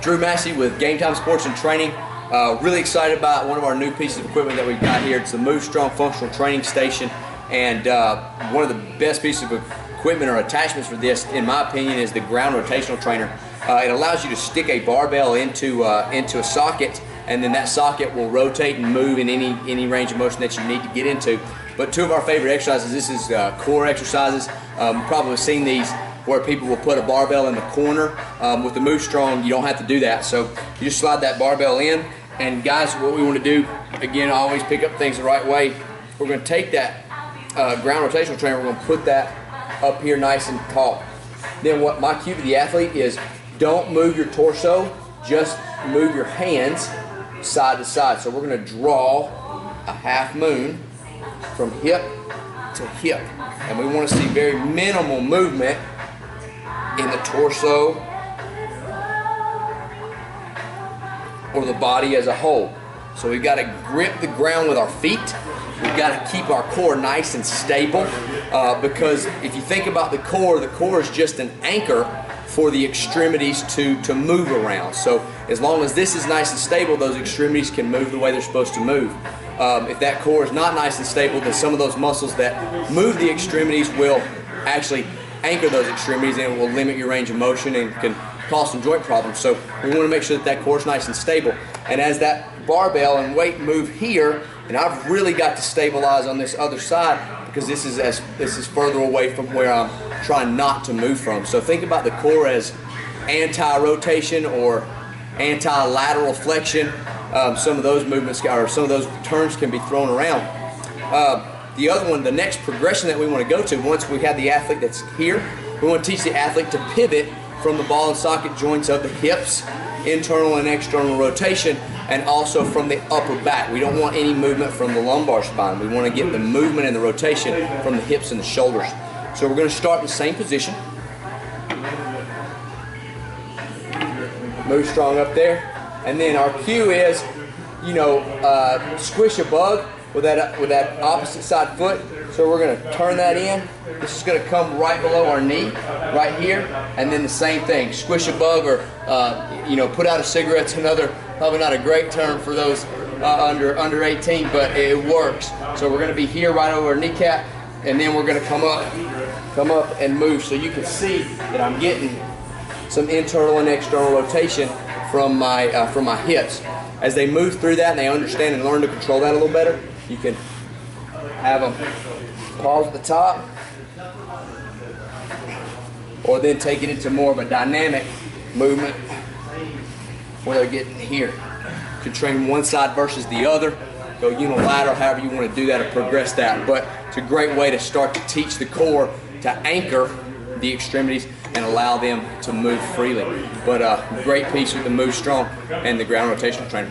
Drew Massey with Game Time Sports and Training. Really excited about one of our new pieces of equipment that we've got here. It's the Move Strong Functional Training Station, and one of the best pieces of equipment or attachments for this, in my opinion, is the ground rotational trainer. It allows you to stick a barbell into a socket, and then that socket will rotate and move in any range of motion that you need to get into. But two of our favorite exercises, this is core exercises. Probably seen these where people will put a barbell in the corner. With the Move Strong, you don't have to do that. So you just slide that barbell in, and guys, what we want to do, again, always pick up things the right way. We're going to take that ground rotational trainer, we're going to put that up here nice and tall. Then what my cue to the athlete is, don't move your torso, just move your hands side to side. So we're going to draw a half moon from hip to hip, and we want to see very minimal movement in the torso or the body as a whole. So we've got to grip the ground with our feet. We've got to keep our core nice and stable, because if you think about the core is just an anchor for the extremities to move around. So as long as this is nice and stable, those extremities can move the way they're supposed to move. If that core is not nice and stable, then some of those muscles that move the extremities will actually anchor those extremities, and it will limit your range of motion and can cause some joint problems. So we want to make sure that that core is nice and stable. And as that barbell and weight move here, and I've really got to stabilize on this other side because this is further away from where I'm trying not to move from. So think about the core as anti-rotation or anti-lateral flexion. Some of those movements or some of those terms can be thrown around. The other one, the next progression that we want to go to, once we have the athlete that's here, we want to teach the athlete to pivot from the ball and socket joints of the hips, internal and external rotation, and also from the upper back. We don't want any movement from the lumbar spine. We want to get the movement and the rotation from the hips and the shoulders. So we're going to start in the same position. Move strong up there. And then our cue is, squish a bug with that opposite side foot. So we're going to turn that in. This is going to come right below our knee, right here. And then the same thing, squish a bug, or put out a cigarette's another, probably not a great term for those under 18, but it works. So we're going to be here right over our kneecap, and then we're going to come up and move. So you can see that I'm getting some internal and external rotation from my hips. As they move through that and they understand and learn to control that a little better, you can have them pause at the top, or then take it into more of a dynamic movement where they're getting here. You can train one side versus the other, go unilateral, however you want to do that or progress that. But it's a great way to start to teach the core to anchor the extremities and allow them to move freely. But great piece with the Move Strong and the ground rotational trainer.